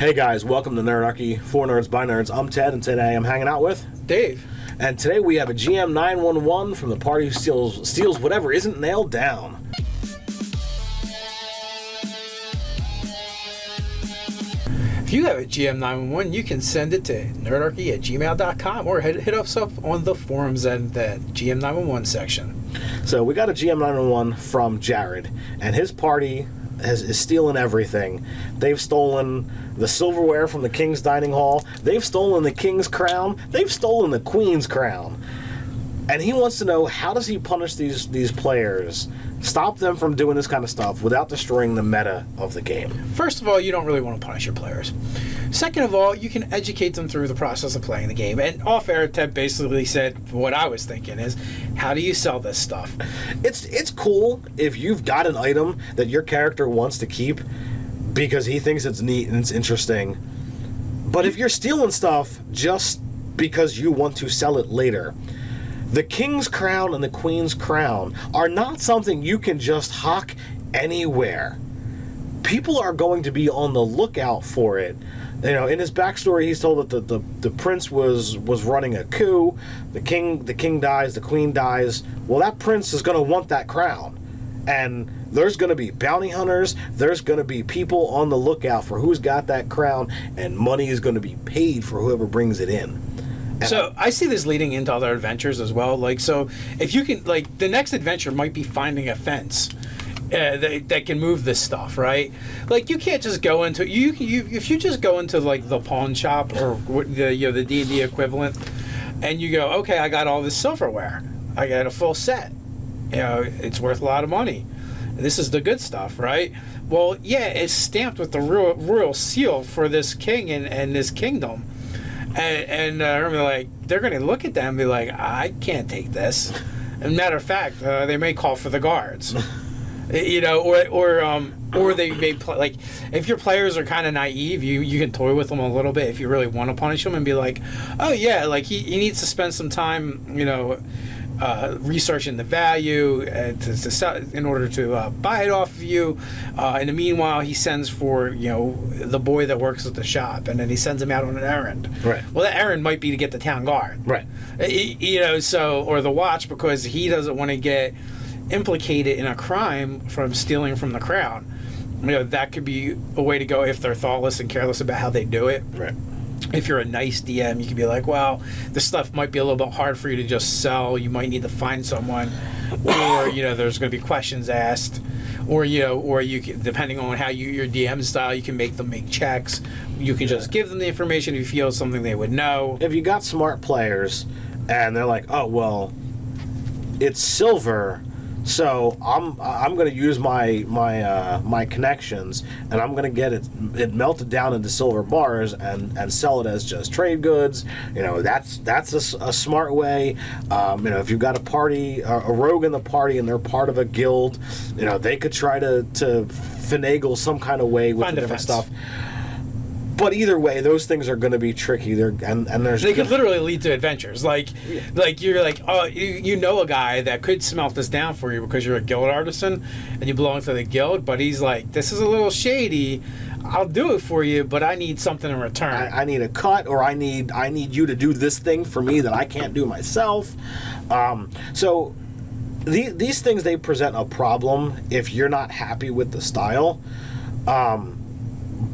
Hey guys, welcome to Nerdarchy, for nerds by nerds. I'm Ted, and today I'm hanging out with Dave. And today we have a GM 911 from the party who steals whatever isn't nailed down. If you have a GM 911, you can send it to nerdarchy@gmail.com or hit us up on the forums and the GM 911 section. So we got a GM 911 from Jared, and his party is stealing everything. They've stolen the silverware from the King's Dining Hall. They've stolen the King's crown. They've stolen the Queen's crown. And he wants to know, how does he punish these players, stop them from doing this kind of stuff without destroying the meta of the game? First of all, you don't really want to punish your players. Second of all, you can educate them through the process of playing the game. And off air, Ted basically said what I was thinking is, how do you sell this stuff? It's cool if you've got an item that your character wants to keep because he thinks it's neat and it's interesting. But if you're stealing stuff just because you want to sell it later, the King's crown and the Queen's crown are not something you can just hawk anywhere. People are going to be on the lookout for it. You know, in his backstory, he's told that the prince was running a coup. The king dies, the queen dies. Well, that prince is going to want that crown, and there's going to be bounty hunters. There's going to be people on the lookout for who's got that crown, and money is going to be paid for whoever brings it in. So I see this leading into other adventures as well. Like, so if you can, like, the next adventure might be finding a fence that can move this stuff, right? Like, you can't just go into if you just go into like the pawn shop or the D&D equivalent, and you go, okay, I got all this silverware, I got a full set, it's worth a lot of money. This is the good stuff, right? Well, yeah, it's stamped with the royal seal for this king and this kingdom. And they're going to look at them and be like, I can't take this. And matter of fact, they may call for the guards, or they may like, if your players are kind of naive, you can toy with them a little bit if you really want to punish them and be like, oh yeah, like he needs to spend some time, researching the value to sell, in order to buy it off of you. In the meanwhile, he sends for the boy that works at the shop, and then he sends him out on an errand. Right. Well, the errand might be to get the town guard. Right. Or the watch, because he doesn't want to get implicated in a crime from stealing from the crown. That could be a way to go if they're thoughtless and careless about how they do it. Right. If you're a nice DM, you can be like, well, this stuff might be a little bit hard for you to just sell. You might need to find someone, or there's going to be questions asked, or you can, depending on how your DM style, you can make them make checks. You can just give them the information if you feel something they would know. If you got smart players and they're like, oh well, it's silver, so I'm going to use my connections, and I'm going to get it melted down into silver bars and sell it as just trade goods. That's a smart way. If you've got a party, a rogue in the party, and they're part of a guild, they could try to finagle some kind of way with the different stuff. But either way, those things are going to be tricky. They could literally lead to adventures. Like you're like, oh, you know a guy that could smelt this down for you because you're a guild artisan and you belong to the guild. But he's like, this is a little shady. I'll do it for you, but I need something in return. I need a cut, or I need you to do this thing for me that I can't do myself. So these things, they present a problem if you're not happy with the style.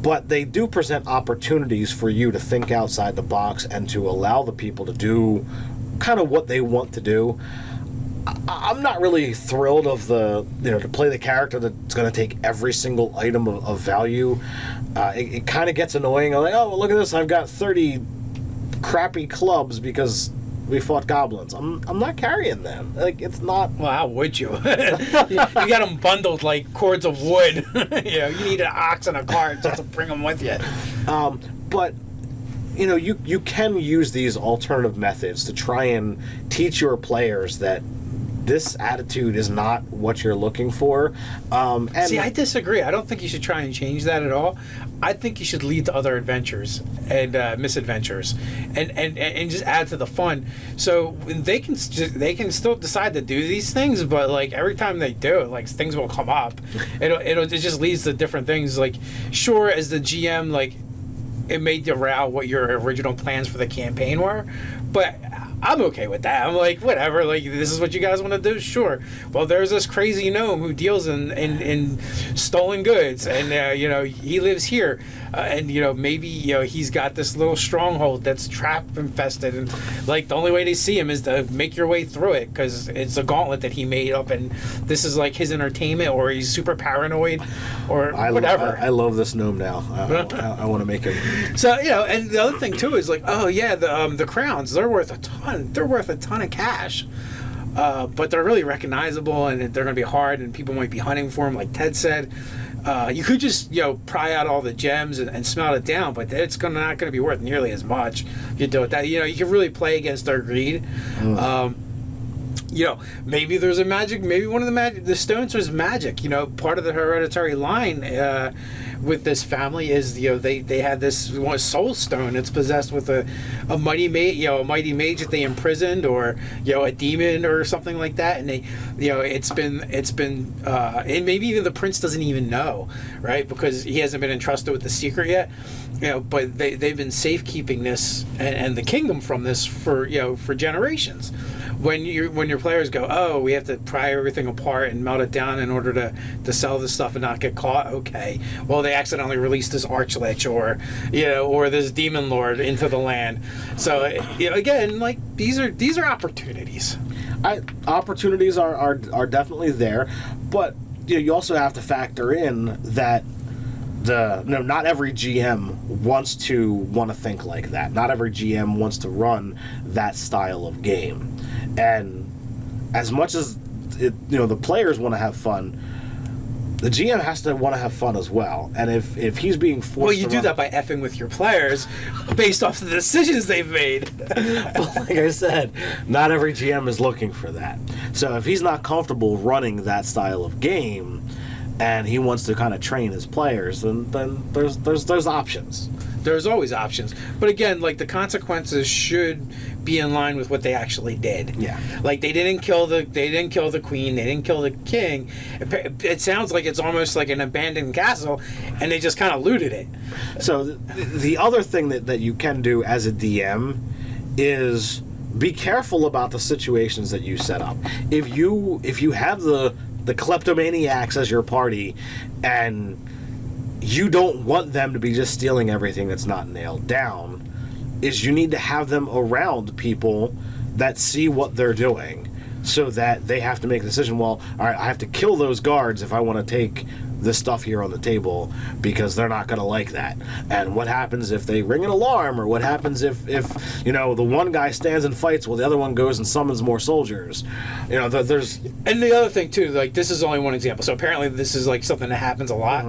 But they do present opportunities for you to think outside the box and to allow the people to do kind of what they want to do. I'm not really thrilled of to play the character that's going to take every single item of value. It kind of gets annoying. I'm like, oh, well, look at this. I've got 30 crappy clubs because we fought goblins. I'm not carrying them. Like, it's not. Well, how would you? You got them bundled like cords of wood. You need an ox and a cart just to bring them with you. But you can use these alternative methods to try and teach your players that this attitude is not what you're looking for. See, I disagree. I don't think you should try and change that at all. I think you should lead to other adventures and misadventures, and just add to the fun. So they can still decide to do these things, but like every time they do it, like things will come up. It just leads to different things. Like, sure, as the GM, like it may derail what your original plans for the campaign were, but I'm okay with that. I'm like, whatever, like, this is what you guys want to do? Sure. Well, there's this crazy gnome who deals in stolen goods, and, you know, he lives here. And, you know, maybe, you know, he's got this little stronghold that's trap infested. And, like, the only way to see him is to make your way through it, because it's a gauntlet that he made up, and this is, like, his entertainment, or he's super paranoid, or whatever. I love this gnome now. I want to make him. So, you know, and the other thing, too, is, like, oh, yeah, the crowns, they're worth a ton. They're worth a ton of cash. But they're really recognizable, and they're going to be hard, and people might be hunting for them, like Ted said. You could just, you know, pry out all the gems and smelt it down, but it's not going to be worth nearly as much if you do it that. You know, you can really play against their greed. You know, maybe there's a magic. Maybe one of the stones is magic. You know, part of the hereditary line with this family is, you know, they had this one soul stone. It's possessed with a mighty mage, you know, a mighty mage that they imprisoned, or, you know, a demon or something like that. And they, you know, it's been and maybe even the prince doesn't even know, right? Because he hasn't been entrusted with the secret yet. You know, but they've been safekeeping this and the kingdom from this for, you know, for generations. When your players go, oh, we have to pry everything apart and melt it down in order to sell this stuff and not get caught. Okay, well, they accidentally released this archlich, or, you know, or this demon lord into the land. So, you know, again, like, these are opportunities. Opportunities are definitely there, but, you know, you also have to factor in that not every GM wants to think like that. Not every GM wants to run that style of game. And as much as you know, the players want to have fun, the GM has to want to have fun as well. And if he's being forced, well, you do that by effing with your players based off the decisions they've made. But like I said, not every GM is looking for that. So if he's not comfortable running that style of game, and he wants to kind of train his players, then there's options. There's always options. But again, like, the consequences should be in line with what they actually did. Yeah. Like, they didn't kill the queen, they didn't kill the king. It sounds like it's almost like an abandoned castle, and they just kind of looted it. So the other thing that you can do as a DM is be careful about the situations that you set up. If you have the kleptomaniacs as your party, and you don't want them to be just stealing everything that's not nailed down, is you need to have them around people that see what they're doing, so that they have to make a decision. Well, all right, I have to kill those guards if I want to take this stuff here on the table, because they're not going to like that. And what happens if they ring an alarm, or what happens if you know, the one guy stands and fights while the other one goes and summons more soldiers? You know, there's... And the other thing too, like, this is only one example, so apparently this is, like, something that happens a lot.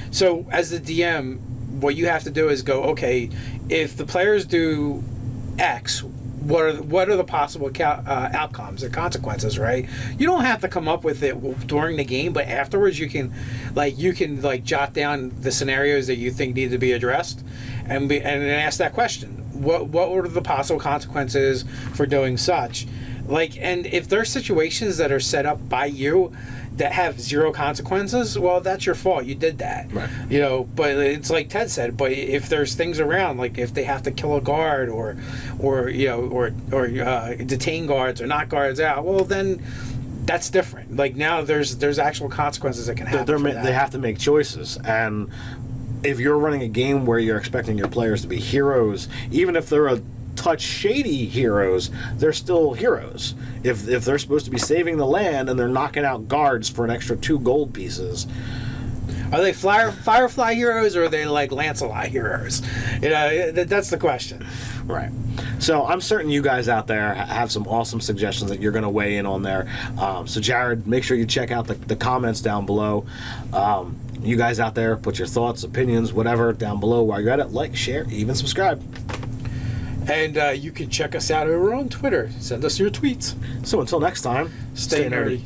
So as the DM, what you have to do is go, okay, if the players do X, what are the possible outcomes or consequences, right? You don't have to come up with it during the game, but afterwards you can jot down the scenarios that you think need to be addressed, and ask that question. What were the possible consequences for doing such? Like, and if there are situations that are set up by you that have zero consequences, well, that's your fault. You did that. Right. You know, but it's like Ted said, but if there's things around, like if they have to kill a guard or you know, or detain guards or knock guards out, well, then that's different. Like, now there's actual consequences that can happen. They have to make choices. And if you're running a game where you're expecting your players to be heroes, even if they're a touch shady heroes, they're still heroes. If they're supposed to be saving the land and they're knocking out guards for an extra 2 gold pieces, are they Firefly heroes, or are they like Lancelot heroes? You know, that's the question. Right. So I'm certain you guys out there have some awesome suggestions that you're going to weigh in on there. So Jared, make sure you check out the comments down below. You guys out there, put your thoughts, opinions, whatever down below. While you're at it, like, share, even subscribe. And you can check us out over on Twitter. Send us your tweets. So until next time, stay nerdy.